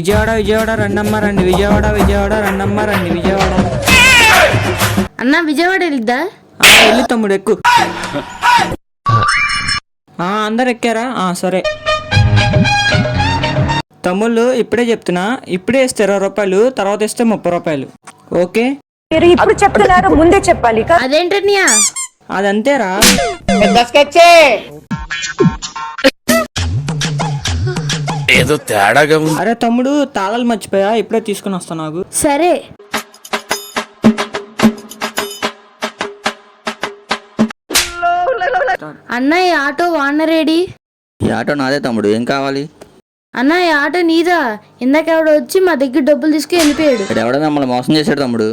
విజయవాడ విజయవాడ రండమ్మ రండి, విజయవాడ విజయవాడ రండమ్మ రండి, విజయవాడ. అన్న విజయవాడ వెళ్ళిద్దా? వెళ్ళి తమ్ముడు ఎక్కు. అందరు ఎక్కారా? సరే తమ్ముళ్ళు ఇప్పుడే చెప్తున్నా, ఇప్పుడే ఇస్తే 20 రూపాయలు, తర్వాత ఇస్తే 30 రూపాయలు. ఓకే మీరు ఇప్పుడు చెప్తున్నారు, ముందే చెప్పాలి. అదేంటన్నయ్య? అదంతేరా. ఏదో తేడాగా ఉంది. అరే తమ్ముడు తాళాలు మర్చిపోయా, ఇప్పుడే తీసుకుని వస్తా. నాకు సరే. అన్న ఈ ఆటో వానరేడి? ఈ ఆటో నాదే తమ్ముడు, ఏం కావాలి? అన్న ఈ ఆటో నీదా? ఇందాక ఎవడో వచ్చి మా దగ్గర డబ్బులు తీసుకుని వెళ్ళిపోయాడు. ఎవడో మమ్మల్ని మోసం చేశాడు తమ్ముడు.